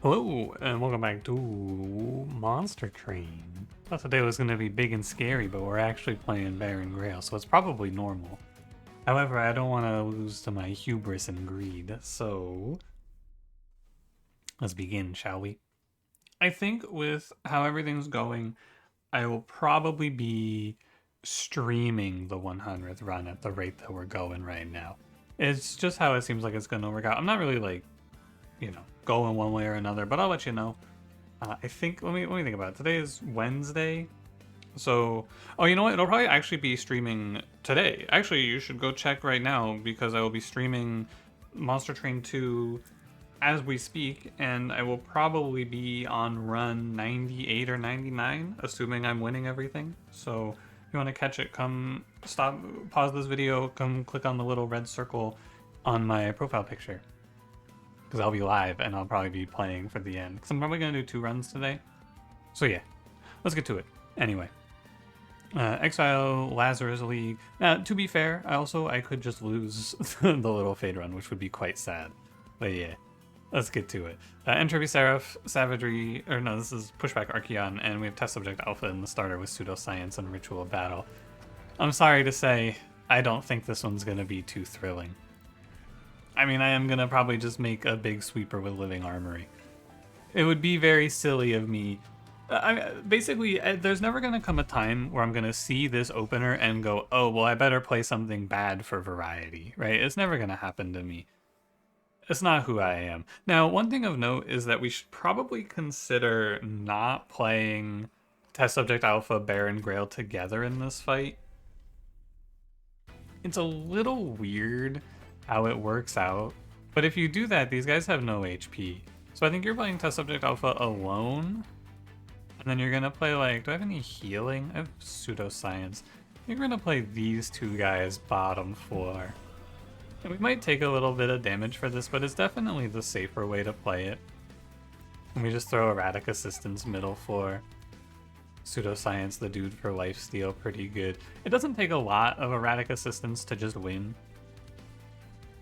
Hello, and welcome back to Monster Train. Thought today was going to be big and scary, but we're actually playing Baron Grail, so it's probably normal. However, I don't want to lose to my hubris and greed, so let's begin, shall we? I think with how everything's going, I will probably be streaming the 100th run at the rate that we're going right now. It's just how it seems like it's going to work out. I'm not really like, going one way or another, but I'll let you know. I think, let me think about it. Today is Wednesday. So, oh, you know what? It'll probably actually be streaming today. Actually, you should go check right now because I will be streaming Monster Train 2 as we speak, and I will probably be on run 98 or 99, assuming I'm winning everything. So, if you want to catch it, come stop, pause this video, come click on the little red circle on my profile picture. Because I'll be live and I'll probably be playing for the end. Because I'm probably going to do 2 runs today. So yeah, let's get to it. Anyway. Exile, Lazarus League. Now, to be fair, I could just lose the little fade run, which would be quite sad. But yeah, let's get to it. Entropy Seraph, Savagery, or no, this is Pushback Arkion, and we have Test Subject Alpha in the starter with Pseudoscience and Ritual Battle. I'm sorry to say, I don't think this one's going to be too thrilling. I mean, I am going to probably just make a big sweeper with Living Armory. It would be very silly of me. Basically, there's never going to come a time where I'm going to see this opener and go, oh, well, I better play something bad for variety, right? It's never going to happen to me. It's not who I am. Now, one thing of note is that we should probably consider not playing Test Subject Alpha, Baron Grail together in this fight. It's a little weird how it works out, but if you do that, these guys have no HP. So I think you're playing Test Subject Alpha alone, and then you're gonna play like, do I have any healing? I have Pseudoscience. You're gonna play these 2 guys bottom floor. And we might take a little bit of damage for this, but it's definitely the safer way to play it. And we just throw Erratic Assistance middle floor. Pseudoscience, the dude for lifesteal, pretty good. It doesn't take a lot of Erratic Assistance to just win.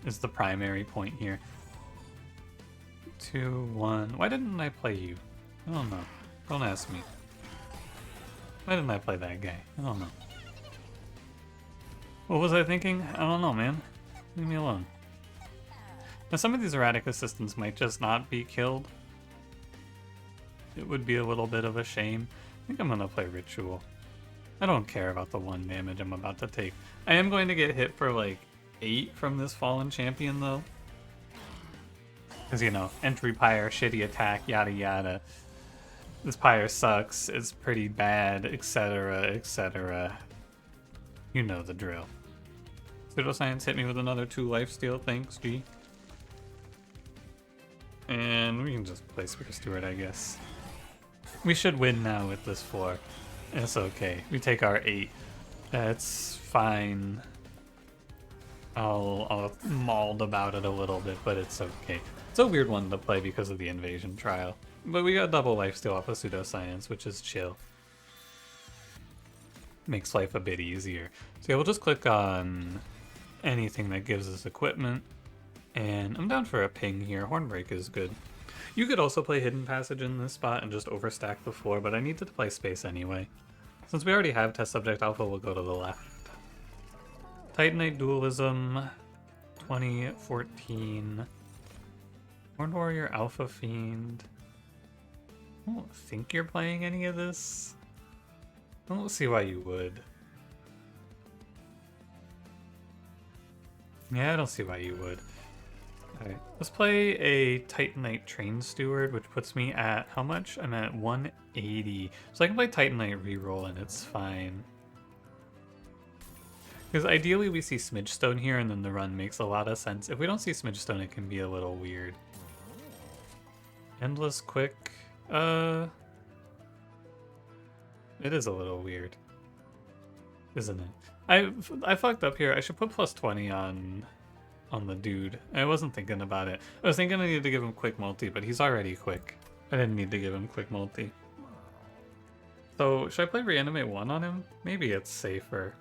Is the primary point here. 2, 1. Why didn't I play you? I don't know. Don't ask me. Why didn't I play that guy? I don't know. What was I thinking? I don't know, man. Leave me alone. Now, some of these erratic assistants might just not be killed. It would be a little bit of a shame. I think I'm gonna play Ritual. I don't care about the 1 damage I'm about to take. I am going to get hit for like 8 from this fallen champion though, because entry Pyre, shitty attack, yada yada. This Pyre sucks, it's pretty bad, etc, etc. You know the drill. Pseudoscience hit me with another 2 lifesteal, thanks G. And we can just play Spear Steward, I guess. We should win now with this 4. It's okay, we take our 8. That's fine. I'll mauled about it a little bit, but it's okay. It's a weird one to play because of the invasion trial. But we got double lifesteal off of Pseudoscience, which is chill. Makes life a bit easier. So yeah, we'll just click on anything that gives us equipment. And I'm down for a ping here. Hornbreak is good. You could also play Hidden Passage in this spot and just overstack the floor, but I need to play space anyway. Since we already have Test Subject Alpha, we'll go to the left. Titanite Dualism, 2014. Horned Warrior Alpha Fiend. I don't think you're playing any of this. I don't see why you would. Yeah, I don't see why you would. Alright, let's play a Titanite Train Steward, which puts me at how much? I'm at 180. So I can play Titanite reroll and it's fine. Because ideally we see Smidgestone here and then the run makes a lot of sense. If we don't see Smidgestone, it can be a little weird. Endless Quick. It is a little weird. Isn't it? I fucked up here. I should put plus 20 on the dude. I wasn't thinking about it. I was thinking I needed to give him quick multi, but he's already quick. I didn't need to give him quick multi. So should I play Reanimate 1 on him? Maybe it's safer.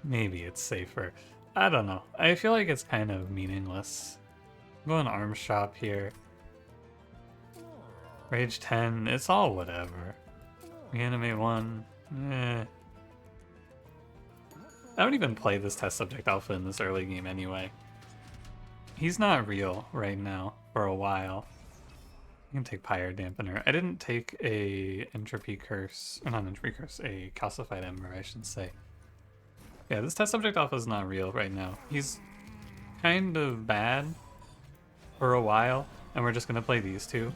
Maybe it's safer. I don't know. I feel like it's kind of meaningless. I'm going arms shop here. Rage 10, it's all whatever. Reanimate 1, eh. I don't even play this test subject alpha in this early game anyway. He's not real right now for a while. I can take Pyre Dampener. I didn't take a Entropy Curse, or not Entropy Curse, a Calcified Ember, I should say. Yeah, this test subject alpha is not real right now. He's kind of bad for a while, and we're just gonna play these two.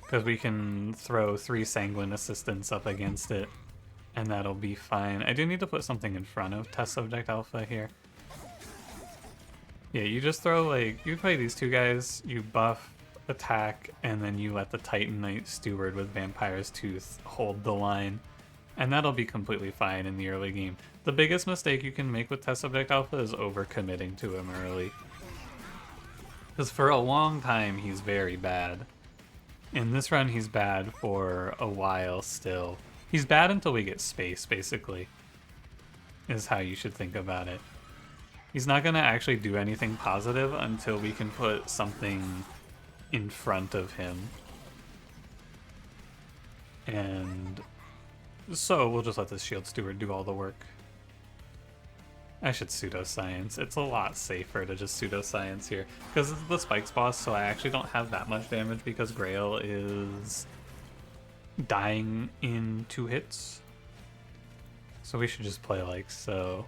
Because we can throw 3 Sanguine Assistants up against it, and that'll be fine. I do need to put something in front of test subject alpha here. Yeah, you just throw, like, you play these two guys, you buff, attack, and then you let the Titan Knight Steward with Vampire's Tooth hold the line, and that'll be completely fine in the early game. The biggest mistake you can make with test subject alpha is overcommitting to him early. Because for a long time, he's very bad. In this run, he's bad for a while still. He's bad until we get space, basically, is how you should think about it. He's not going to actually do anything positive until we can put something in front of him. And so we'll just let this Shield Steward do all the work. I should pseudoscience. It's a lot safer to just pseudoscience here. Because it's the Spikes boss, so I actually don't have that much damage because Grail is dying in 2 hits. So we should just play like so.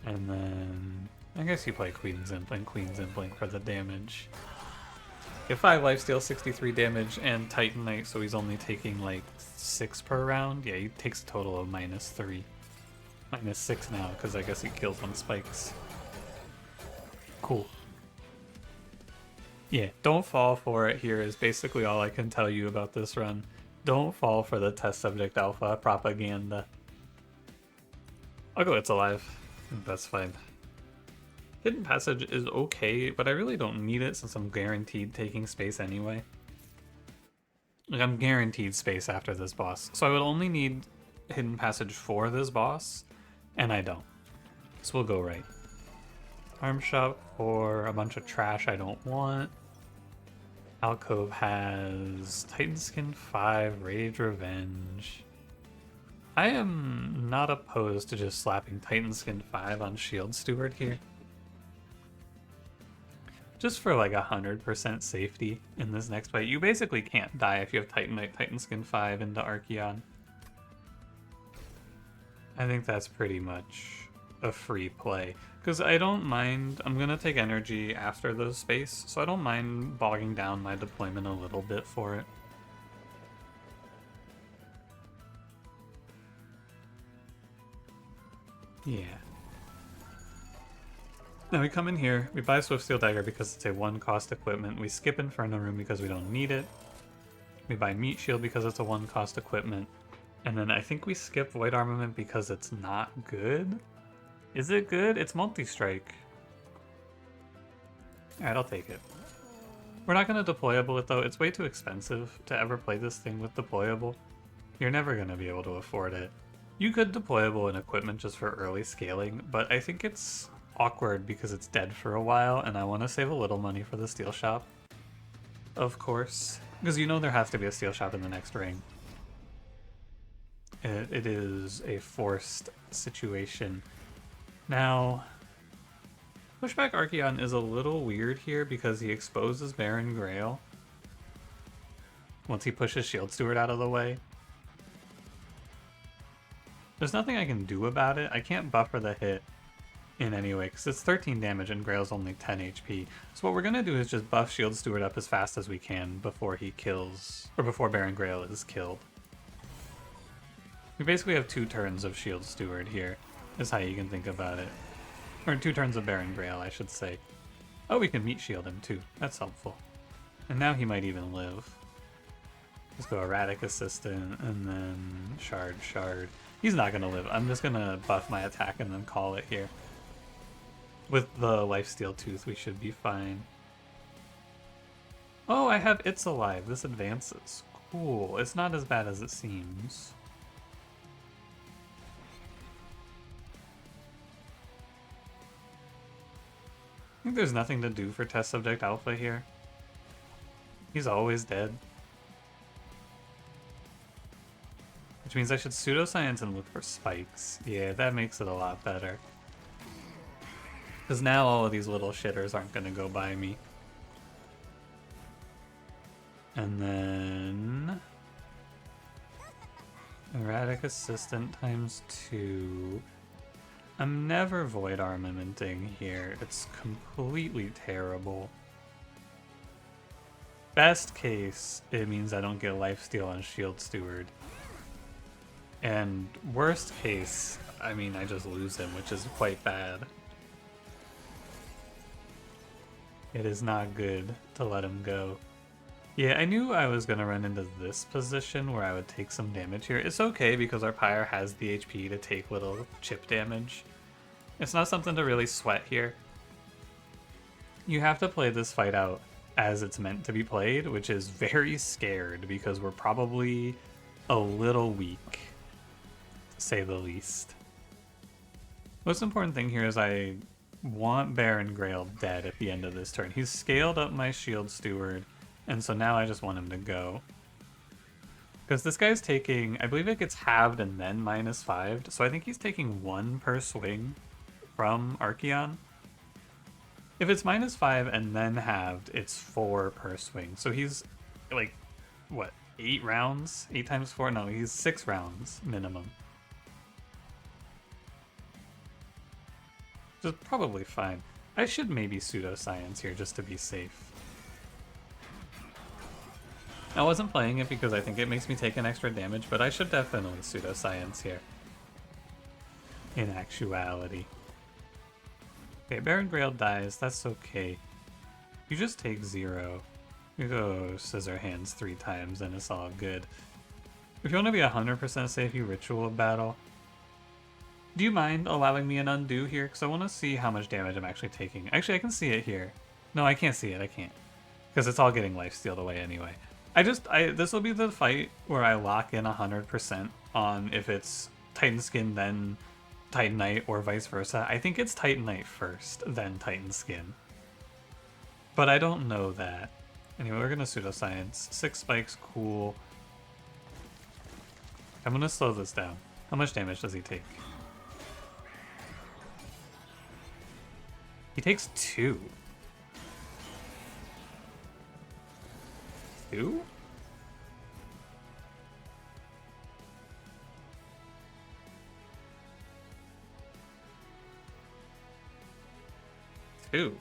And then I guess you play Queen's Impling for the damage. Get 5 lifesteal, 63 damage, and Titanite, so he's only taking like 6 per round. Yeah, he takes a total of -3. -6 now, because I guess he kills on spikes. Cool. Yeah, don't fall for it here is basically all I can tell you about this run. Don't fall for the test subject alpha propaganda. I'll go It's Alive. That's fine. Hidden Passage is okay, but I really don't need it since I'm guaranteed taking space anyway. Like, I'm guaranteed space after this boss. So I would only need Hidden Passage for this boss, and I don't. So we'll go right. Arm shop for a bunch of trash I don't want. Alcove has Titan Skin 5, Rage Revenge. I am not opposed to just slapping Titan Skin 5 on Shield Steward here. Just for like 100% safety in this next fight. You basically can't die if you have Titanite Titan Skin 5 into Arkion. I think that's pretty much a free play. Because I don't mind, I'm going to take energy after the space, so I don't mind bogging down my deployment a little bit for it. Yeah. Now we come in here, we buy Swift Steel Dagger because it's a 1-cost equipment, we skip Inferno Room because we don't need it, we buy Meat Shield because it's a 1-cost equipment, and then I think we skip White Armament because it's not good? Is it good? It's multi-strike. Alright, I'll take it. We're not going to deployable it though, it's way too expensive to ever play this thing with deployable. You're never going to be able to afford it. You could deployable an equipment just for early scaling, but I think it's awkward because it's dead for a while and I want to save a little money for the steel shop. Of course. Because you know there has to be a steel shop in the next ring. It is a forced situation. Now, Pushback Archeon is a little weird here because he exposes Baron Grail once he pushes Shield Steward out of the way. There's nothing I can do about it. I can't buffer the hit in any way because it's 13 damage and Grail's only 10 HP. So what we're going to do is just buff Shield Steward up as fast as we can before he kills, or before Baron Grail is killed. We basically have 2 turns of Shield Steward here, is how you can think about it. Or 2 turns of Baron Grail, I should say. Oh, we can Meat Shield him too. That's helpful. And now he might even live. Let's go Erratic Assistant, and then Shard. He's not going to live. I'm just going to buff my attack and then call it here. With the Lifesteal Tooth, we should be fine. Oh, I have It's Alive. This advances. Cool. It's not as bad as it seems. think there's nothing to do for Test Subject Alpha here. He's always dead. Which means I should pseudoscience and look for spikes. Yeah, that makes it a lot better. Because now all of these little shitters aren't going to go by me. And then... Erratic Assistant ×2. I'm never Void Armamenting here. It's completely terrible. Best case, it means I don't get Lifesteal on Shield Steward. And worst case, I mean, I just lose him, which is quite bad. It is not good to let him go. Yeah, I knew I was going to run into this position where I would take some damage here. It's okay because our Pyre has the HP to take little chip damage. It's not something to really sweat here. You have to play this fight out as it's meant to be played, which is very scared because we're probably a little weak, to say the least. Most important thing here is I want Baron Grail dead at the end of this turn. He's scaled up my Shield Steward, and so now I just want him to go. Because this guy's taking, I believe it gets halved and then -5'd, so I think he's taking 1 per swing from Arkion. If it's -5 and then halved, it's 4 per swing. So he's like, what, 8 rounds? 8 times 4? No, he's 6 rounds minimum. Which is probably fine. I should maybe pseudoscience here just to be safe. I wasn't playing it because I think it makes me take an extra damage, but I should definitely pseudoscience here. In actuality. Okay, Baron Grail dies, that's okay. You just take 0. You go Scissor Hands 3 times and it's all good. If you want to be 100% safe, you Ritual of Battle. Do you mind allowing me an undo here? Because I want to see how much damage I'm actually taking. Actually, I can see it here. No, I can't see it, I can't. Because it's all getting life-stealed away anyway. This will be the fight where I lock in 100% on if it's Titan Skin, then Titanite, or vice versa. I think it's Titanite first, then Titan Skin. But I don't know that. Anyway, we're gonna pseudoscience. 6 spikes, cool. I'm gonna slow this down. How much damage does he take? He takes 2. 2? Two.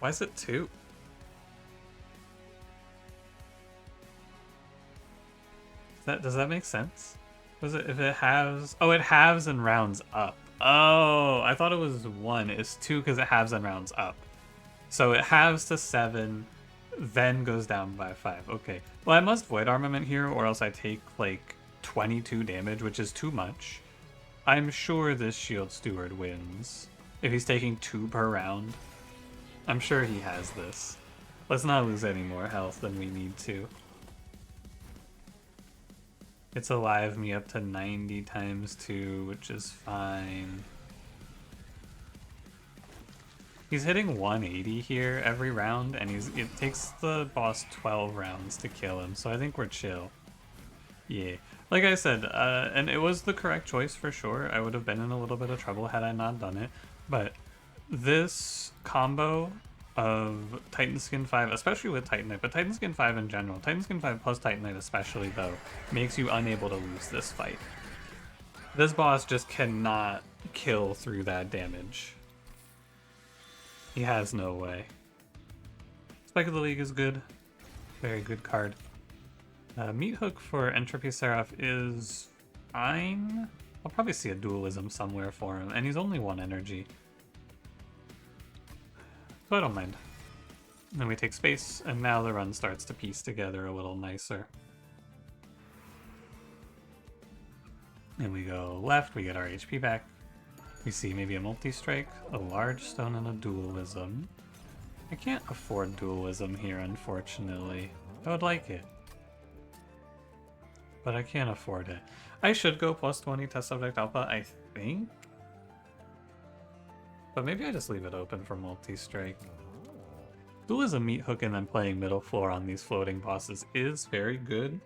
Why is it 2? Does that make sense? Was it if it halves? Oh, it halves and rounds up. Oh, I thought it was 1. It's 2 because it halves and rounds up. So it halves to 7, then goes down by 5. Okay. Well, I must Void Armament here, or else I take like 22 damage, which is too much. I'm sure this Shield Steward wins. If he's taking 2 per round, I'm sure he has this. Let's not lose any more health than we need to. It's alive me up to 90 times 2, which is fine. He's hitting 180 here every round, and it takes the boss 12 rounds to kill him, so I think we're chill. Yeah. Like I said, and it was the correct choice for sure. I would have been in a little bit of trouble had I not done it, but this combo of Titan Skin 5, especially with Titanite, but Titan Skin 5 in general, Titan Skin 5 plus Titanite especially though, makes you unable to lose this fight. This boss just cannot kill through that damage. He has no way. Spike of the League is good. Very good card. Meat Hook for Entropy Seraph is fine. I'll probably see a dualism somewhere for him, and he's only 1 energy. So I don't mind. Then we take space, and now the run starts to piece together a little nicer. And we go left, we get our HP back. We see maybe a multi-strike, a large stone, and a dualism. I can't afford dualism here, unfortunately. I would like it. but I can't afford it. I should go plus 20 test subject alpha, I think. But maybe I just leave it open for multi-strike. Duel as a meat hook and then playing middle floor on these floating bosses is very good.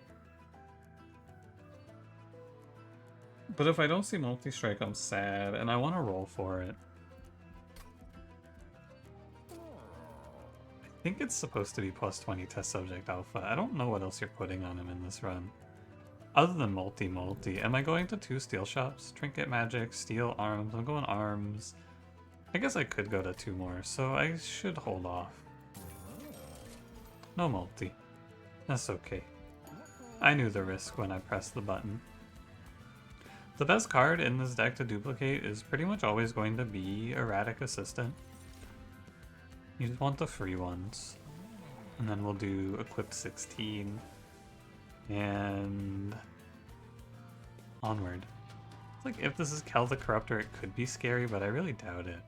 But if I don't see multi-strike, I'm sad, and I want to roll for it. I think it's supposed to be plus 20 test subject alpha. I don't know what else you're putting on him in this run. Other than multi-multi. Am I going to 2 steel shops? Trinket magic, steel arms. I'm going arms. I guess I could go to 2 more, so I should hold off. No multi. That's okay. I knew the risk when I pressed the button. The best card in this deck to duplicate is pretty much always going to be Erratic Assistant. You just want the free ones. And then we'll do Equip 16. And onward. It's like, if this is Cael the Corruptor, it could be scary, but I really doubt it.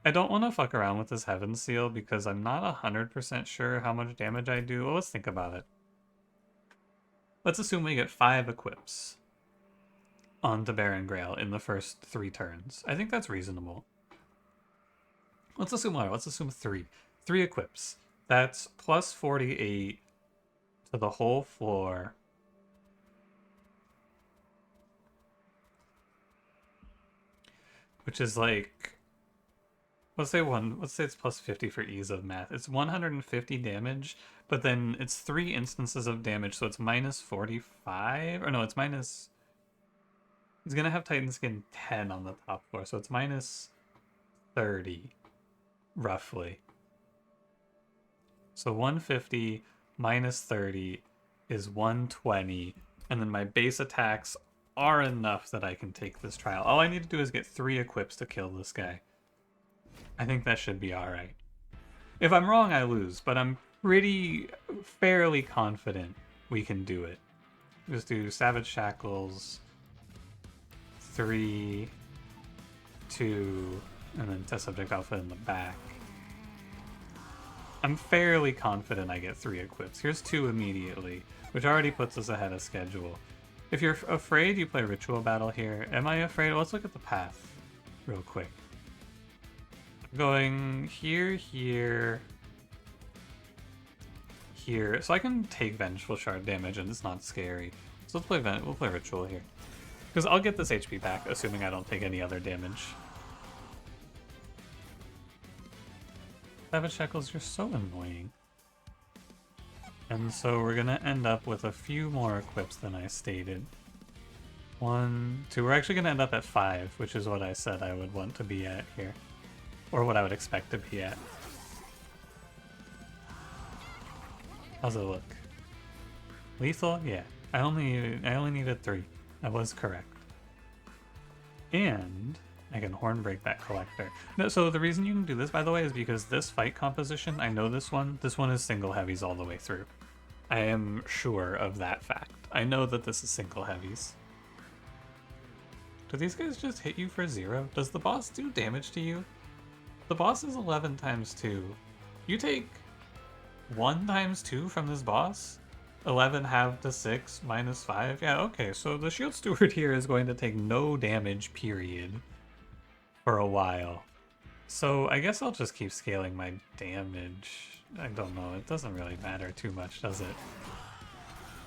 I don't want to fuck around with this Heaven Seal because I'm not 100% sure how much damage I do. Well, let's think about it. Let's assume we get 5 equips onto Baron Grail in the first 3 turns. I think that's reasonable. Let's assume what? Let's assume 3. 3 equips. That's plus 48 to the whole floor. Which is like, let's say it's plus 50 for ease of math. It's 150 damage, but then it's 3 instances of damage, so it's minus 45. Or no, it's minus. He's gonna have Titan Skin 10 on the top floor, so it's minus 30, roughly. So 150 minus 30 is 120, and then my base attacks are enough that I can take this trial. All I need to do is get 3 equips to kill this guy. I think that should be alright. If I'm wrong, I lose, but I'm fairly confident we can do it. Just do Savage Shackles, 3, 2, and then Test Subject Alpha in the back. I'm fairly confident I get 3 equips. Here's 2 immediately, which already puts us ahead of schedule. If you're afraid, you play Ritual Battle here. Am I afraid? Let's look at the path real quick. I'm going here, here, here. So I can take Vengeful Shard damage and it's not scary. So we'll play Ritual here. Because I'll get this HP back, assuming I don't take any other damage. Savage Shackles, you're so annoying. And so we're gonna end up with a few more equips than I stated. 1, 2, we're actually gonna end up at 5, which is what I said I would want to be at here. Or what I would expect to be at. How's it look? Lethal? Yeah. I only needed 3. I was correct. And I can horn break that collector. No, so the reason you can do this, by the way, is because this fight composition, I know this one is single heavies all the way through. I am sure of that fact. I know that this is single heavies. Do these guys just hit you for 0? Does the boss do damage to you? The boss is 11 times 2. You take 1 times 2 from this boss? 11 halved to 6 minus 5? Yeah, okay, so the Shield Steward here is going to take no damage, period, for a while. So I guess I'll just keep scaling my damage. I don't know, it doesn't really matter too much, does it?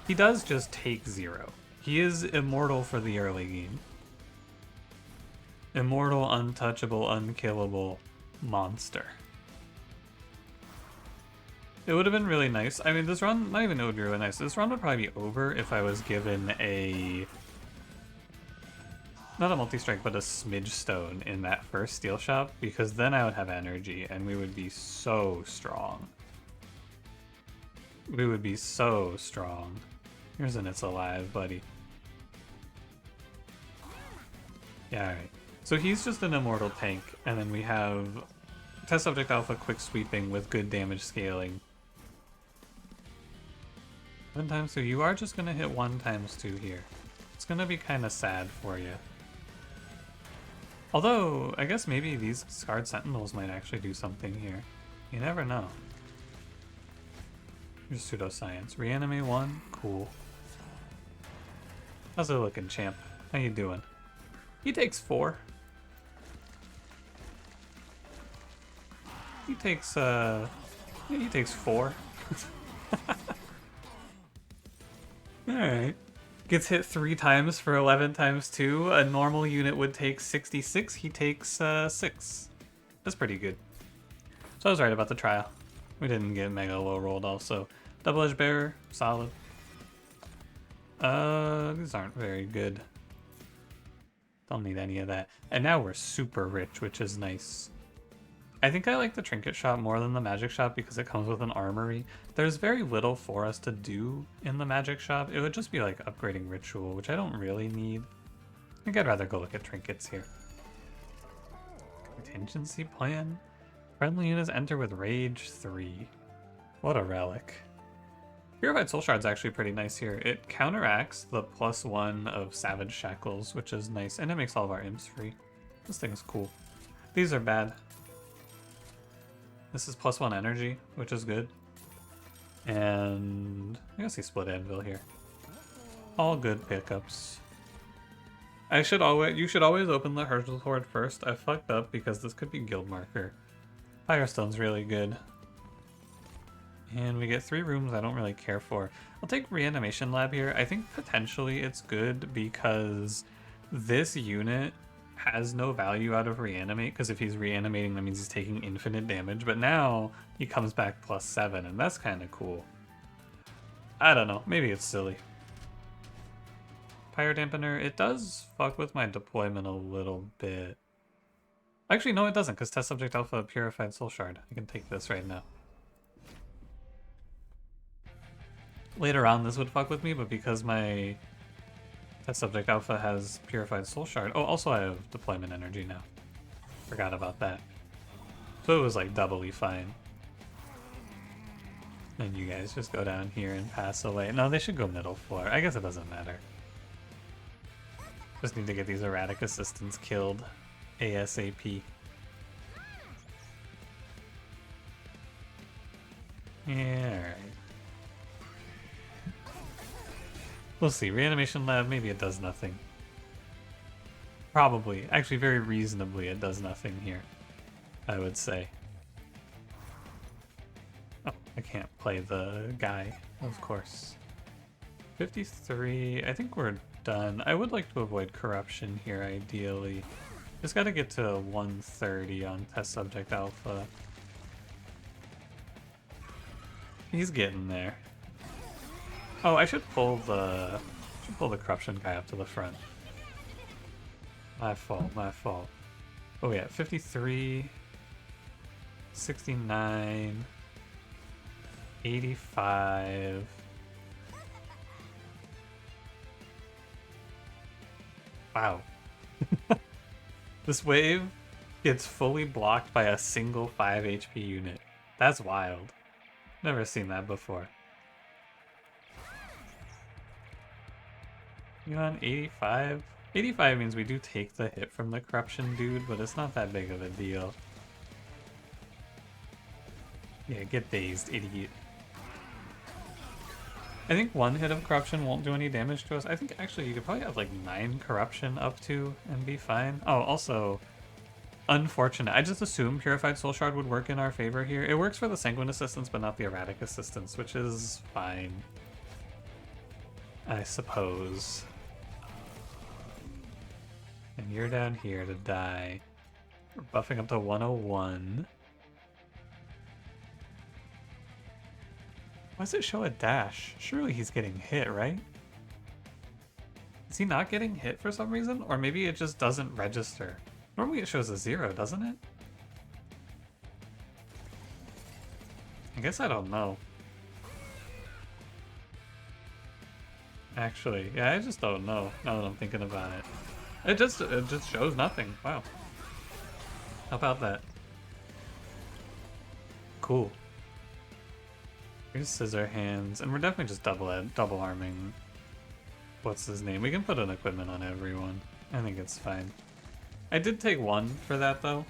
He does just take 0. He is immortal for the early game. Immortal, untouchable, unkillable monster. It would have been really nice. I mean, this run, not even it would be really nice. This run would probably be over if I was given a... not a multi-strike, but a smidge stone in that first steel shop, because then I would have energy and we would be so strong. We would be so strong. Here's an It's Alive, buddy. Yeah, alright. So he's just an immortal tank, and then we have Test Subject Alpha quick sweeping with good damage scaling. 1 times 2. You are just gonna hit 1 times 2 here. It's gonna be kind of sad for you. Although, I guess maybe these Scarred Sentinels might actually do something here. You never know. Here's Pseudoscience. Reanimate 1, cool. How's it looking, champ? How you doing? He takes 4. He takes, yeah, he takes 4. Alright. Gets hit 3 times for 11 times 2. A normal unit would take 66. He takes 6. That's pretty good. So I was right about the trial. We didn't get mega low rolled also. Double Edge Bearer, solid. These aren't very good. Don't need any of that. And now we're super rich, which is nice. I think I like the trinket shop more than the magic shop because it comes with an armory. There's very little for us to do in the magic shop. It would just be like upgrading ritual, which I don't really need. I think I'd rather go look at trinkets here. Contingency plan. Friendly units enter with rage 3. What a relic. Purified Soul Shard's actually pretty nice here. It counteracts the +1 of Savage Shackles, which is nice, and it makes all of our imps free. This thing is cool. These are bad. This is +1 energy, which is good. And I guess he split anvil here. All good pickups. You should always open the Herschel's Horde first. I fucked up because this could be guild marker. Firestone's really good. And we get 3 rooms I don't really care for. I'll take Reanimation Lab here. I think potentially it's good because this unit has no value out of Reanimate, because if he's reanimating, that means he's taking infinite damage. But now he comes back +7, and that's kind of cool. I don't know. Maybe it's silly. Pyre Dampener. It does fuck with my deployment a little bit. Actually, no, it doesn't, because Test Subject Alpha Purified Soul Shard. I can take this right now. Later on, this would fuck with me, but because my Test Subject Alpha has Purified Soul Shard... Oh, also I have Deployment Energy now. Forgot about that. So it was like doubly fine. And you guys just go down here and pass away. No, they should go middle floor. I guess it doesn't matter. Just need to get these erratic assistants killed ASAP. Yeah, alright. We'll see. Reanimation Lab, maybe it does nothing. Probably. Actually, very reasonably, it does nothing here, I would say. Oh, I can't play the guy, of course. 53, I think we're done. I would like to avoid corruption here, ideally. Just gotta get to 130 on Test Subject Alpha. He's getting there. Oh, I should pull the corruption guy up to the front. My fault, my fault. Oh yeah, 53, 69, 85. Wow. This wave gets fully blocked by a single 5 HP unit. That's wild. Never seen that before. You on 85? 85 means we do take the hit from the corruption dude, but it's not that big of a deal. Yeah, get dazed, idiot. I think 1 hit of corruption won't do any damage to us. I think actually you could probably have like 9 corruption up to and be fine. Oh, also, unfortunate. I just assumed Purified Soul Shard would work in our favor here. It works for the Sanguine Assistance, but not the Erratic Assistance, which is fine, I suppose. And you're down here to die. We're buffing up to 101. Why does it show a dash? Surely he's getting hit, right? Is he not getting hit for some reason? Or maybe it just doesn't register. Normally it shows a 0, doesn't it? I guess I don't know. Actually, yeah, I just don't know now that I'm thinking about it. It just shows nothing. Wow. How about that? Cool. Here's Scissor Hands, and we're definitely just double arming. What's his name? We can put an equipment on everyone. I think it's fine. I did take 1 for that though.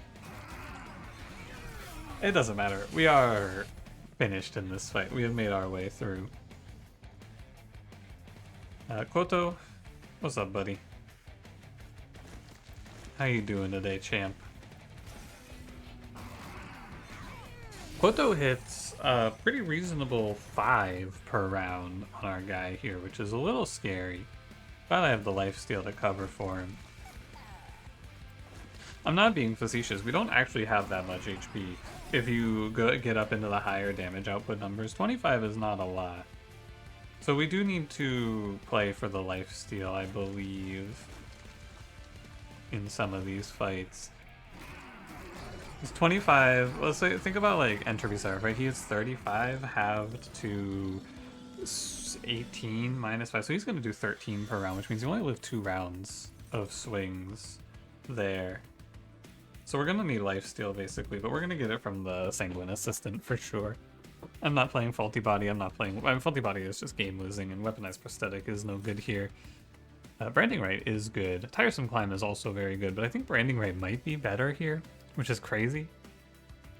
It doesn't matter. We are finished in this fight. We have made our way through. Koto, What's up, buddy? How you doing today, champ? Koto hits a pretty reasonable 5 per round on our guy here, which is a little scary. But I have the lifesteal to cover for him. I'm not being facetious. We don't actually have that much HP. If you get up into the higher damage output numbers, 25 is not a lot. So we do need to play for the lifesteal, I believe, in some of these fights. It's 25. Let's say, think about like Entropy Seraph, right? He is 35 halved to 18 minus 5. So he's going to do 13 per round, which means you only live 2 rounds of swings there. So we're going to need lifesteal basically, but we're going to get it from the Sanguine Assistant for sure. I'm not playing Faulty Body. I'm not playing... I mean, Faulty Body is just game losing, and Weaponized Prosthetic is no good here. Branding Right is good. Tiresome Climb is also very good, but I think Branding Right might be better here, which is crazy.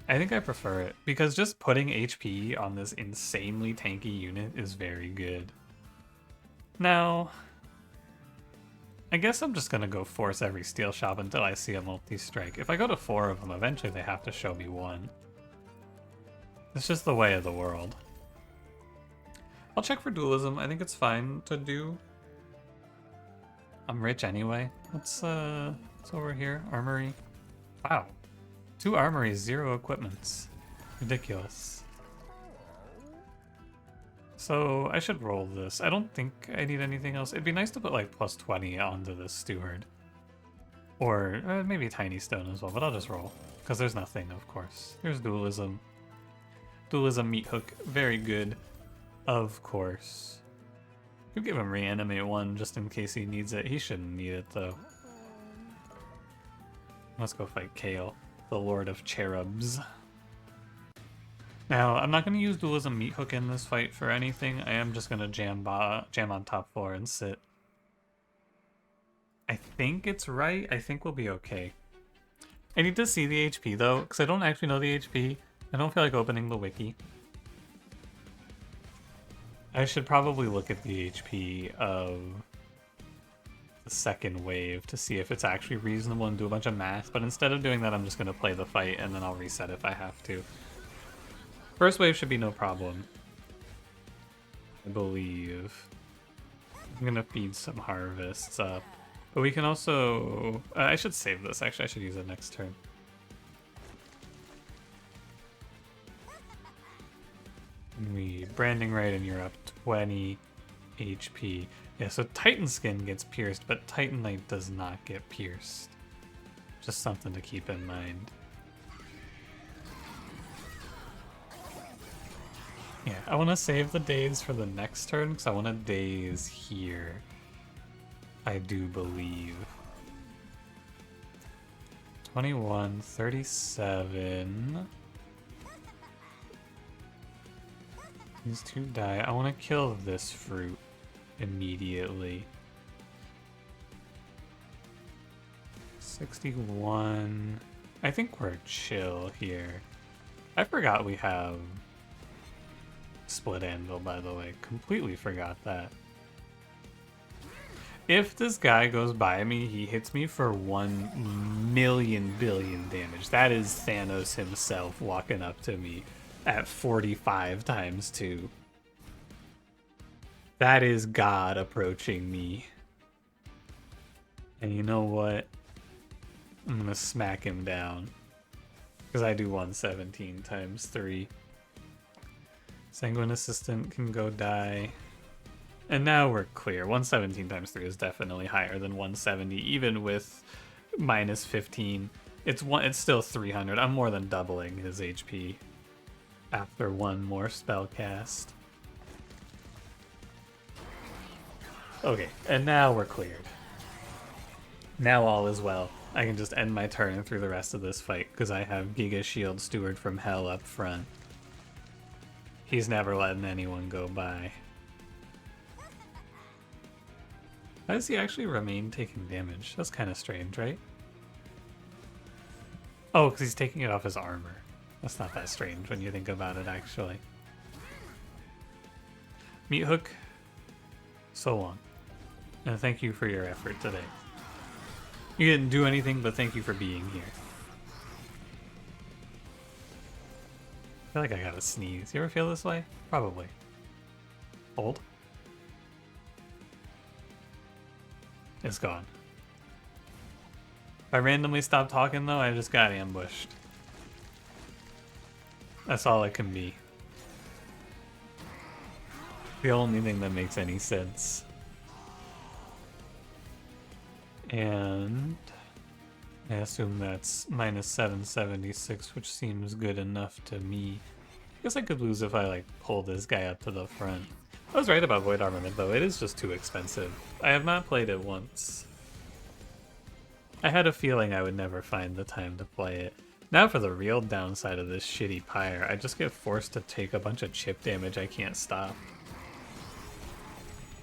I think I prefer it, because just putting HP on this insanely tanky unit is very good. Now, I guess I'm just going to go force every Steel Shop until I see a multi-strike. If I go to 4 of them, eventually they have to show me 1. It's just the way of the world. I'll check for dualism. I think it's fine to do. I'm rich anyway. What's over here? Armory. Wow. 2 armories, 0 equipments. Ridiculous. So I should roll this. I don't think I need anything else. It'd be nice to put like plus 20 onto this steward. Or maybe Tiny Stone as well, but I'll just roll. Because there's nothing, of course. Here's dualism. Dualism Meat Hook, very good, of course. Could give him Reanimate 1 just in case he needs it. He shouldn't need it though. Let's go fight Cael, the Lord of Cherubs. Now, I'm not going to use Dualism Meat Hook in this fight for anything. I am just going to jam on top 4 and sit. I think it's right. I think we'll be okay. I need to see the HP though, because I don't actually know the HP. I don't feel like opening the wiki. I should probably look at the HP of the second wave to see if it's actually reasonable and do a bunch of math, but instead of doing that, I'm just going to play the fight and then I'll reset if I have to. First wave should be no problem, I believe. I'm going to feed some harvests up, but we can also... I should save this, actually. I should use it next turn. We Branding Right and you're up 20 HP. Yeah, so Titan Skin gets pierced, but Titanite does not get pierced. Just something to keep in mind. Yeah, I want to save the days for the next turn because I want to daze here. I do believe. 21, 37... These 2 die. I want to kill this fruit immediately. 61. I think we're chill here. I forgot we have Split Anvil, by the way. Completely forgot that. If this guy goes by me, he hits me for 1,000,000 billion damage. That is Thanos himself walking up to me at 45 times 2. That is God approaching me. And you know what? I'm gonna smack him down. Because I do 117 times 3. Sanguine Assistant can go die. And now we're clear. 117 times 3 is definitely higher than 170, even with minus 15. It's still 300. I'm more than doubling his HP. After 1 more spell cast. Okay, and now we're cleared. Now all is well. I can just end my turn through the rest of this fight because I have Giga Shield Steward from Hell up front. He's never letting anyone go by. How does he actually remain taking damage? That's kind of strange, right? Oh, because he's taking it off his armor. That's not that strange when you think about it, actually. Meat Hook. So long. And thank you for your effort today. You didn't do anything, but thank you for being here. I feel like I gotta sneeze. You ever feel this way? Probably. Hold. It's gone. If I randomly stop talking though, I just got ambushed. That's all it can be. The only thing that makes any sense. And I assume that's minus 776, which seems good enough to me. I guess I could lose if I like pull this guy up to the front. I was right about Void Armament though, it is just too expensive. I have not played it once. I had a feeling I would never find the time to play it. Now for the real downside of this shitty Pyre, I just get forced to take a bunch of chip damage I can't stop.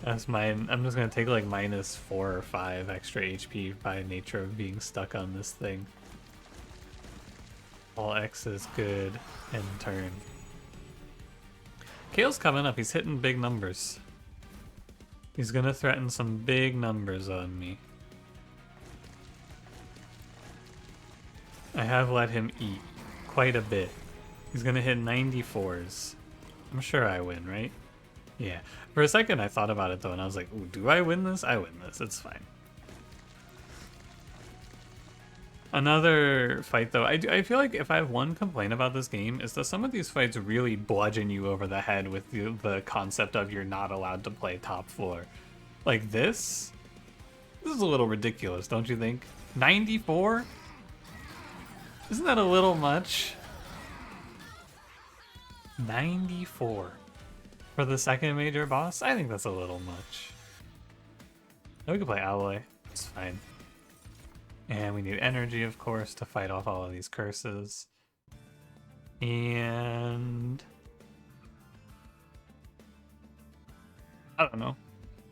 That's mine. I'm just gonna take like minus 4 or 5 extra HP by nature of being stuck on this thing. All X is good. End turn. Cael's coming up. He's hitting big numbers. He's gonna threaten some big numbers on me. I have let him eat quite a bit. He's gonna hit 94s. I'm sure I win, right? Yeah. For a second I thought about it though and I was like, ooh, do I win this? I win this. It's fine. Another fight though, I feel like if I have one complaint about this game is that some of these fights really bludgeon you over the head with the concept of you're not allowed to play top floor. Like this is a little ridiculous, don't you think? 94? Isn't that a little much? 94 for the second major boss? I think that's a little much. We could play Alloy. It's fine. And we need energy, of course, to fight off all of these curses. And I don't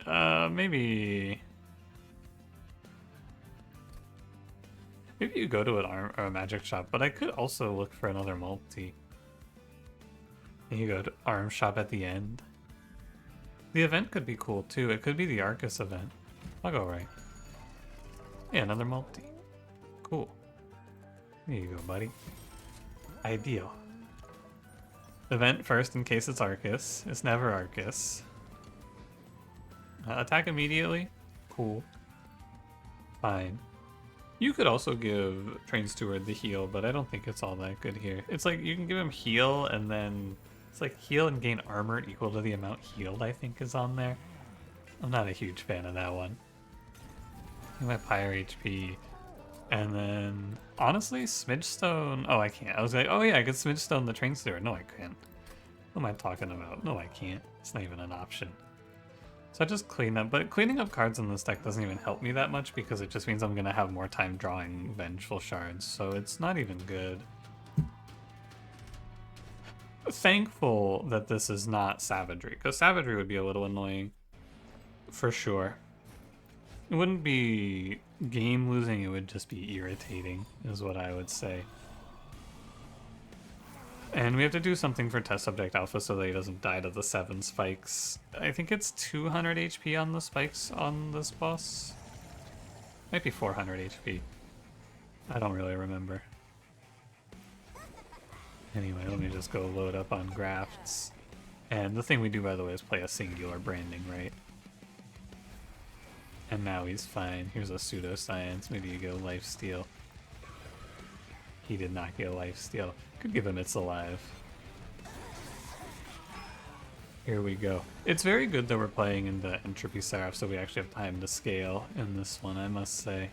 know. Maybe you go to a magic shop, but I could also look for another multi. And you go to arm shop at the end. The event could be cool too. It could be the Arcus event. I'll go right. Yeah, another multi. Cool. There you go, buddy. Ideal. Event first in case it's Arcus. It's never Arcus. Attack immediately. Cool. Fine. You could also give Train Steward the heal, but I don't think it's all that good here. It's like you can give him heal and then it's like heal and gain armor equal to the amount healed, I think is on there. I'm not a huge fan of that one. My Pyre HP. And then honestly, Smidgestone. Oh, I can't. I was like, oh yeah, I could Smidgestone the Train Steward. No, I can't. What am I talking about? No, I can't. It's not even an option. So I just clean up, but cleaning up cards in this deck doesn't even help me that much because it just means I'm gonna have more time drawing Vengeful Shards, so it's not even good. Thankful that this is not Savagery, because Savagery would be a little annoying, for sure. It wouldn't be game losing, it would just be irritating, is what I would say. And we have to do something for Test Subject Alpha so that he doesn't die to the 7 spikes. I think it's 200 HP on the spikes on this boss. Might be 400 HP. I don't really remember. Anyway, let me just go load up on Grafts. And the thing we do, by the way, is play a singular branding, right? And now he's fine. Here's a Pseudoscience. Maybe you go Lifesteal. He did not get Lifesteal. Could give him It's Alive. Here we go. It's very good that we're playing in the Entropy Seraph, so we actually have time to scale in this one, I must say.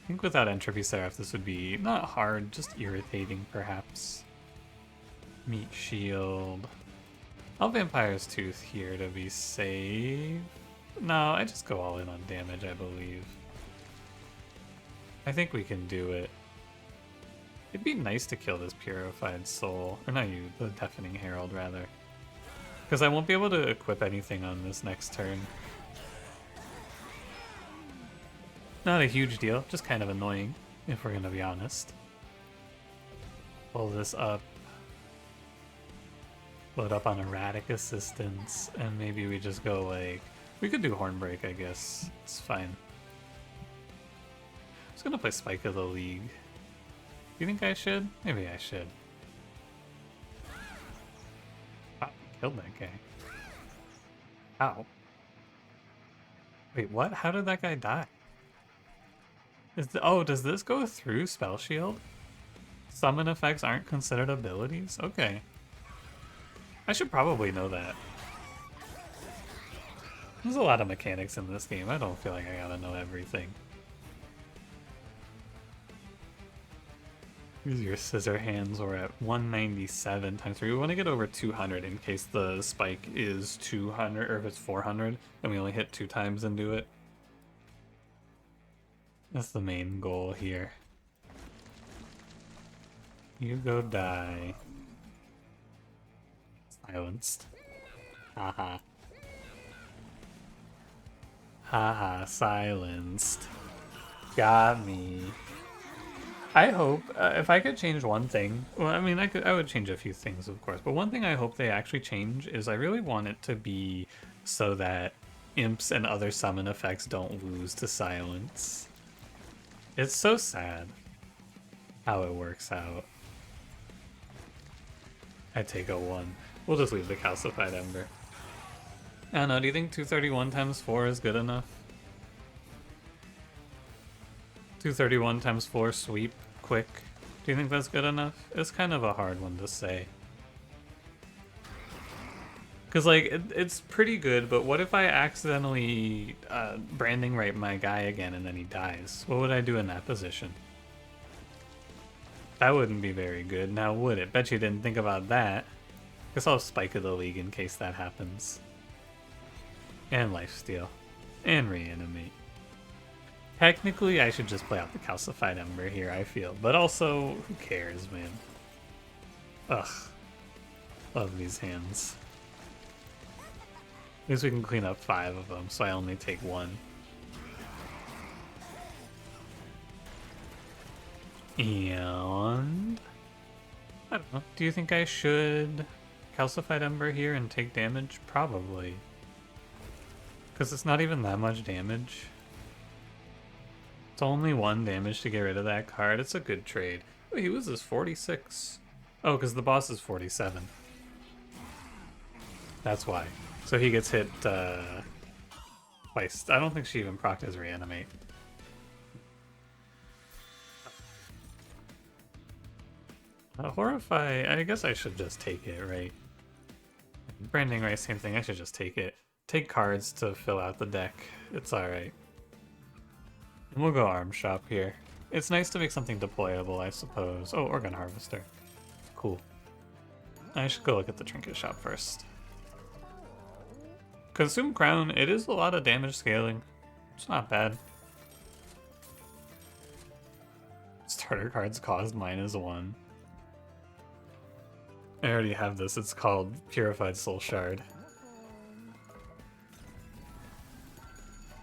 I think without Entropy Seraph, this would be not hard, just irritating, perhaps. Meat Shield. I'll Vampire's Tooth here to be safe. No, I just go all in on damage, I believe. I think we can do it. It'd be nice to kill this Purified Soul. Or not you, the Deafening Herald, rather. Because I won't be able to equip anything on this next turn. Not a huge deal, just kind of annoying, if we're gonna be honest. Pull this up. Load up on Erratic Assistance, and maybe we just go like... We could do Hornbreak, I guess. It's fine. I'm just gonna play Spike of the League. Do you think I should? Maybe I should. Wow, he killed that guy. Ow. Wait, what? How did that guy die? Oh, does this go through Spell Shield? Summon effects aren't considered abilities? Okay. I should probably know that. There's a lot of mechanics in this game. I don't feel like I gotta know everything. Use your scissor hands. We're at 197 times 3. We want to get over 200 in case the spike is 200, or if it's 400, and we only hit 2 times and do it. That's the main goal here. You go die. Silenced. Haha. Haha, silenced. Got me. I hope, if I could change one thing, well, I mean, I would change a few things, of course, but one thing I hope they actually change is I really want it to be so that imps and other summon effects don't lose to silence. It's so sad how it works out. I take a 1. We'll just leave the Calcified Ember. I don't know, do you think 231 times 4 is good enough? 231 times 4 sweep, quick. Do you think that's good enough? It's kind of a hard one to say. Because, like, it's pretty good, but what if I accidentally branding right my guy again and then he dies? What would I do in that position? That wouldn't be very good, now would it? Bet you didn't think about that. Guess I'll Spike of the League in case that happens. And Lifesteal. And Reanimate. Technically, I should just play out the Calcified Ember here, I feel. But also, who cares, man? Ugh. Love these hands. At least we can clean up 5 of them, so I only take 1. And... I don't know. Do you think I should Calcified Ember here and take damage? Probably. Because it's not even that much damage. It's only 1 damage to get rid of that card. It's a good trade. Oh, he loses 46. Oh, because the boss is 47. That's why. So he gets hit twice. I don't think she even procced his Reanimate. Horrify, I guess I should just take it, right? Branding right, same thing. I should just take it. Take cards to fill out the deck. It's alright. And we'll go Arm Shop here. It's nice to make something deployable, I suppose. Oh, Organ Harvester. Cool. I should go look at the Trinket Shop first. Consume Crown, it is a lot of damage scaling. It's not bad. Starter cards cost -1. I already have this, it's called Purified Soul Shard.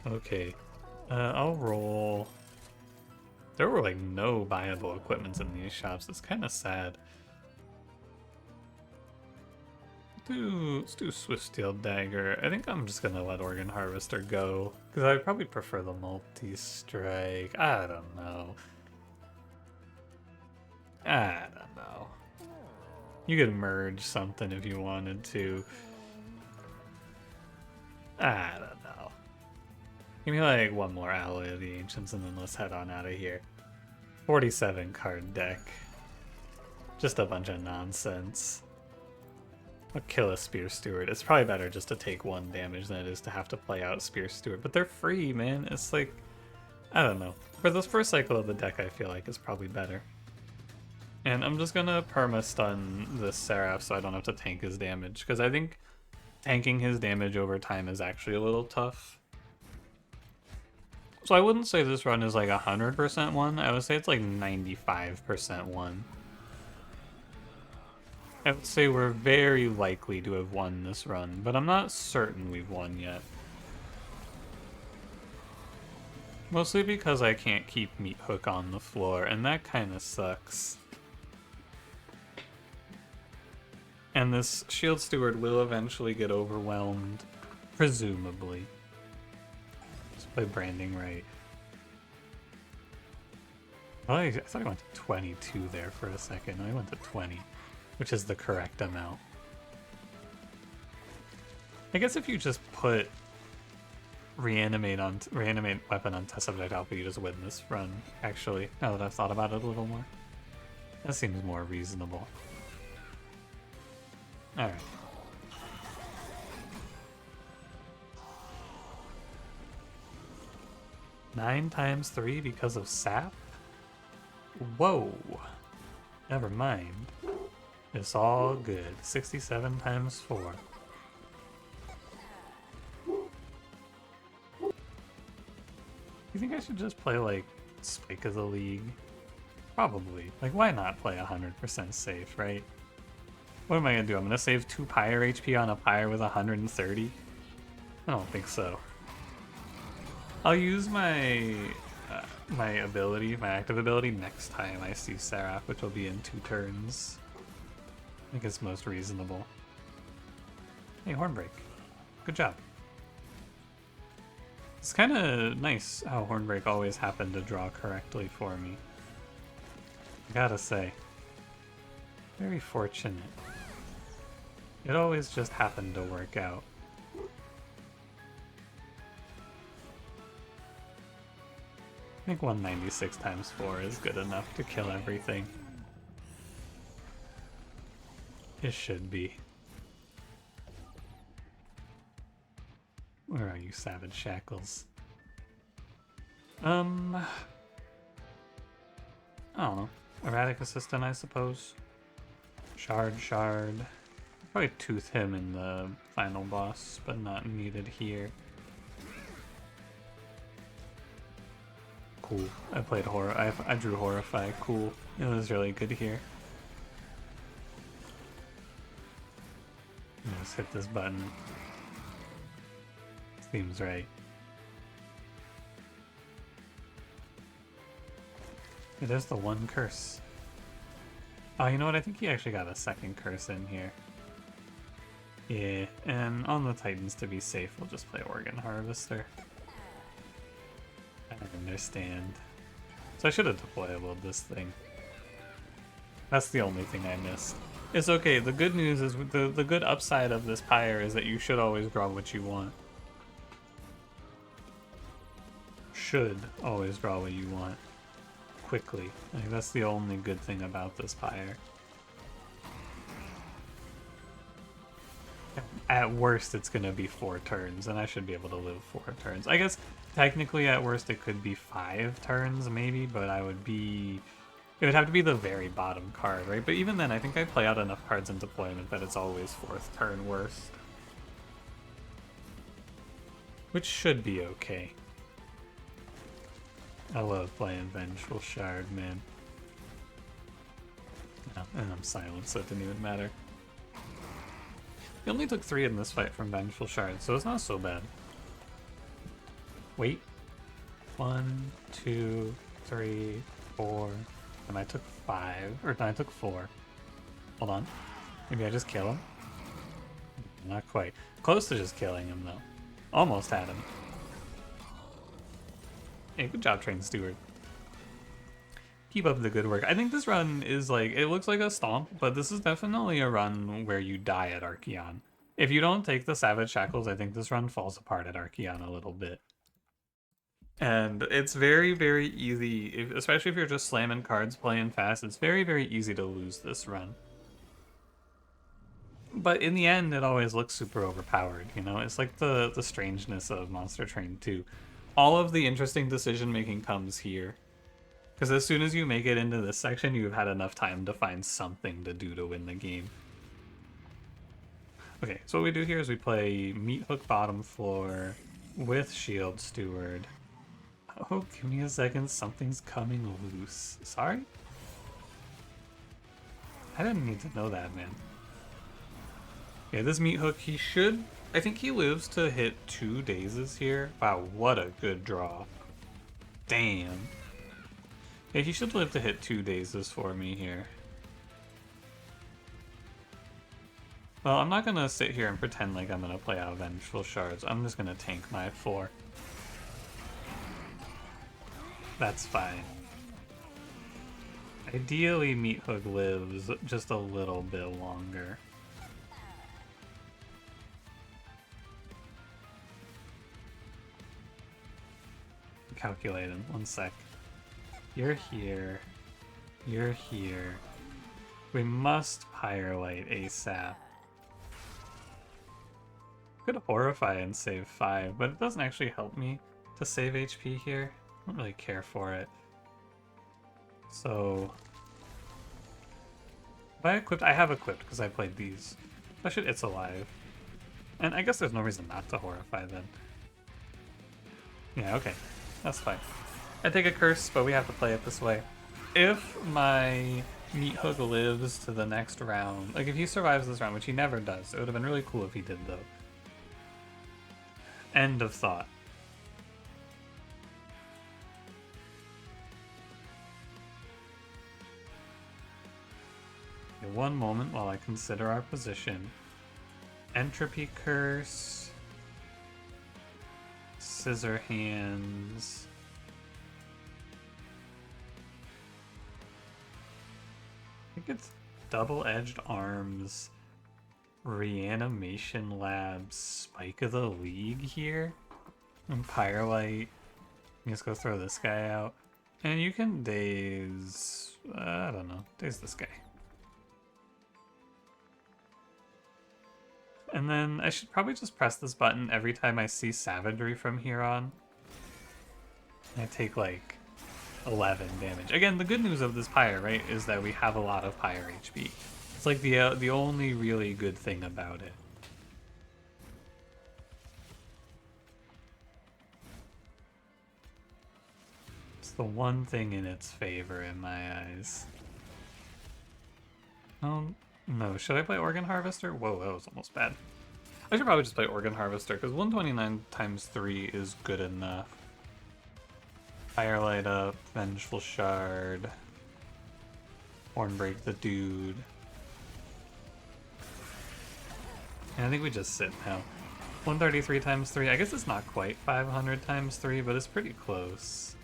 Okay, I'll roll... There were like no buyable equipments in these shops, it's kind of sad. Let's do Swift Steel Dagger. I think I'm just gonna let Organ Harvester go, because I'd probably prefer the multi-strike. I don't know. I don't know. You could merge something if you wanted to. I don't know. Give me like 1 more Alloy of the Ancients and then let's head on out of here. 47 card deck. Just a bunch of nonsense. I'll kill a Spear Steward. It's probably better just to take 1 damage than it is to have to play out Spear Steward. But they're free, man. It's like, I don't know. For this first cycle of the deck, I feel like it's probably better. And I'm just gonna perma-stun this Seraph so I don't have to tank his damage. Because I think tanking his damage over time is actually a little tough. So I wouldn't say this run is like 100% won. I would say it's like 95% won. I would say we're very likely to have won this run, but I'm not certain we've won yet. Mostly because I can't keep Meat Hook on the floor, and that kind of sucks. And this Shield Steward will eventually get overwhelmed, presumably. Play branding right. Oh, I thought I went to 22 there for a second. I went to 20, which is the correct amount. I guess if you just put reanimate weapon on test subject alpha, you just win this run, actually, now that I've thought about it a little more. That seems more reasonable. Alright. Nine times 3 because of sap? Whoa! Never mind. It's all good. 67 times 4. You think I should just play, like, Spike of the League? Probably. Like, why not play 100% safe, right? What am I gonna do? I'm gonna save 2 Pyre HP on a Pyre with 130? I don't think so. I'll use my my active ability, next time I see Seraph, which will be in 2 turns. I think it's most reasonable. Hey, Hornbreak. Good job. It's kind of nice how Hornbreak always happened to draw correctly for me. I gotta say. Very fortunate. It always just happened to work out. I think 196 times 4 is good enough to kill everything. It should be. Where are you, Savage Shackles? I don't know. Erratic Assistant, I suppose. Shard. Probably tooth him in the final boss, but not needed here. Cool. I played I drew Horrify. Cool. It was really good here. Just hit this button. Seems right. It is the one curse. Oh, you know what? I think he actually got a second curse in here. Yeah, and on the Titans, to be safe, we'll just play Organ Harvester. I understand. So I should have deployable this thing. That's the only thing I missed. It's okay. The good news is the good upside of this Pyre is that you should always draw what you want. Should always draw what you want. Quickly. Like, that's the only good thing about this Pyre. At worst, it's gonna be 4 turns, and I should be able to live 4 turns. I guess technically at worst it could be 5 turns maybe, but it would have to be the very bottom card, right? But even then, I think I play out enough cards in deployment that it's always 4th turn worst. Which should be okay. I love playing Vengeful Shard, man. Oh, and I'm silent, so it didn't even matter. He only took 3 in this fight from Vengeful Shard, so it's not so bad. Wait. 1, 2, 3, 4, and I took 5, or no, I took 4. Hold on. Maybe I just kill him? Not quite. Close to just killing him, though. Almost had him. Hey, good job, Train Steward. Keep up the good work. I think this run is like, it looks like a stomp, but this is definitely a run where you die at Arkion. If you don't take the Savage Shackles, I think this run falls apart at Arkion a little bit. And it's very, very easy, especially if you're just slamming cards, playing fast, it's very, very easy to lose this run. But in the end, it always looks super overpowered, you know? It's like the strangeness of Monster Train 2. All of the interesting decision-making comes here. Because as soon as you make it into this section, you've had enough time to find something to do to win the game. Okay, so what we do here is we play Meat Hook bottom floor with Shield Steward. Oh, give me a second, something's coming loose. Sorry? I didn't need to know that, man. Yeah, this Meat Hook, he should... I think he lives to hit 2 dazes here. Wow, what a good draw. Damn. Yeah, he should live to hit 2 dazes for me here. Well, I'm not gonna sit here and pretend like I'm gonna play out Vengeful Shards. I'm just gonna tank my 4. That's fine. Ideally, Meat Hook lives just a little bit longer. Calculating. 1 sec. You're here. You're here. We must Pyre ASAP. Could Horrify and save 5, but it doesn't actually help me to save HP here. I don't really care for it. So... Have I equipped? I have equipped because I played these. Especially It's Alive. And I guess there's no reason not to Horrify then. Yeah, okay. That's fine. I take a curse, but we have to play it this way. If my Meat Hook lives to the next round, like if he survives this round, which he never does, it would have been really cool if he did though. End of thought. Okay, one moment while I consider our position. Entropy Curse. Scissor Hands. I think it's Double-Edged Arms. Reanimation Labs. Spike of the League here. And Pyrelight. Let's go throw this guy out. And you can daze... I don't know. Daze this guy. And then I should probably just press this button every time I see Savagery from here on. I take like 11 damage. Again, the good news of this Pyre, right, is that we have a lot of Pyre HP. It's like the only really good thing about it. It's the one thing in its favor in my eyes. No, should I play Organ Harvester? Whoa, that was almost bad. I should probably just play Organ Harvester, because 129 times 3 is good enough. Firelight up, Vengeful Shard, Hornbreak the Dude. And I think we just sit now. 133 times 3, I guess it's not quite 500 times 3, but it's pretty close.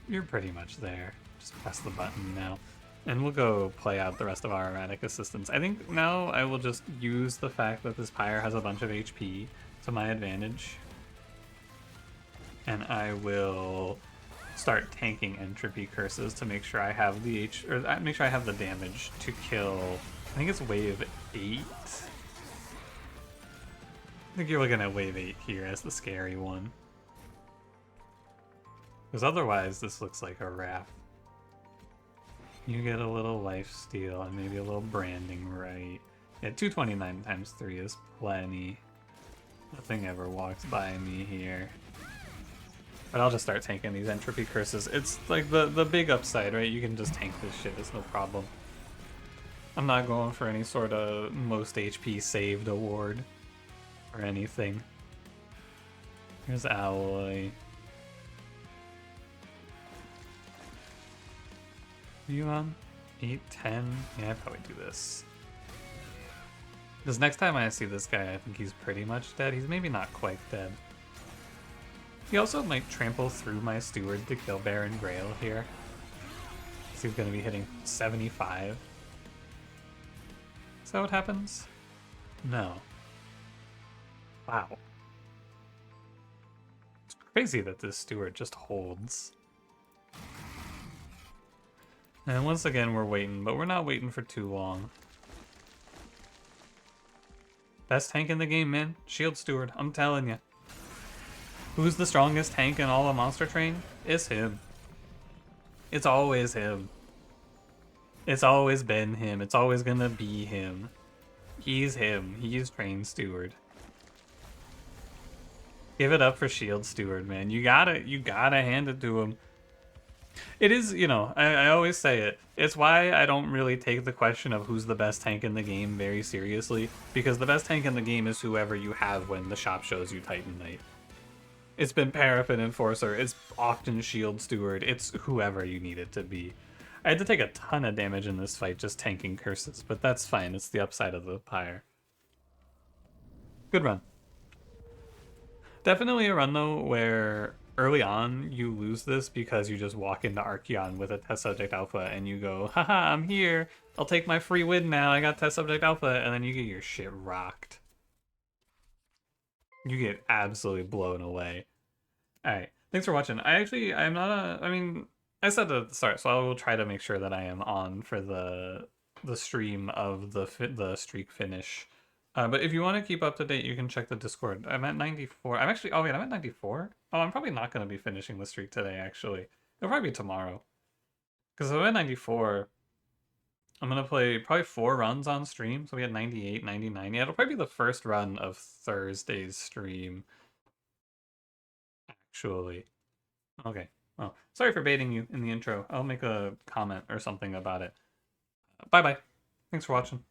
You're pretty much there. Just press the button now. And we'll go play out the rest of our erratic assistants. I think now I will just use the fact that this Pyre has a bunch of HP to my advantage. And I will start tanking entropy curses to make sure I have the make sure I have the damage to kill. I think it's wave 8. I think you're looking at wave 8 here as the scary one. Because otherwise this looks like a wrap. You get a little lifesteal and maybe a little branding right. Yeah, 229 times 3 is plenty. Nothing ever walks by me here. But I'll just start tanking these entropy curses. It's like the big upside, right? You can just tank this shit, it's no problem. I'm not going for any sort of most HP saved award or anything. Here's Alloy. Are you on? 8, 10? Yeah, I'd probably do this. Because next time I see this guy, I think he's pretty much dead. He's maybe not quite dead. He also might trample through my steward to kill Baron Grail here. So he's going to be hitting 75. Is that what happens? No. Wow. It's crazy that this steward just holds. And once again, we're waiting, but we're not waiting for too long. Best tank in the game, man. Shield Steward, I'm telling you. Who's the strongest tank in all of Monster Train? It's him. It's always him. It's always been him. It's always gonna be him. He's him. He's Train Steward. Give it up for Shield Steward, man. You gotta hand it to him. It is, you know, I always say it. It's why I don't really take the question of who's the best tank in the game very seriously, because the best tank in the game is whoever you have when the shop shows you Titan Knight. It's been Paraffin Enforcer, it's often Shield Steward, it's whoever you need it to be. I had to take a ton of damage in this fight just tanking curses, but that's fine, it's the upside of the Pyre. Good run. Definitely a run though where early on you lose this because you just walk into Arkion with a test subject alpha and you go, haha, I'm here. I'll take my free win now. I got test subject alpha, and then you get your shit rocked. You get absolutely blown away. Alright, thanks for watching. I'm not I mean, I said at the start, so I will try to make sure that I am on for the stream of the streak finish. But if you want to keep up to date, you can check the Discord. I'm at 94. I'm actually, oh wait, I'm at 94? Oh, I'm probably not going to be finishing the streak today, actually. It'll probably be tomorrow. Because if I'm at 94, I'm going to play probably 4 runs on stream. So we had 98, 99. Yeah, it'll probably be the first run of Thursday's stream, actually. Okay. Well, sorry for baiting you in the intro. I'll make a comment or something about it. Bye-bye. Thanks for watching.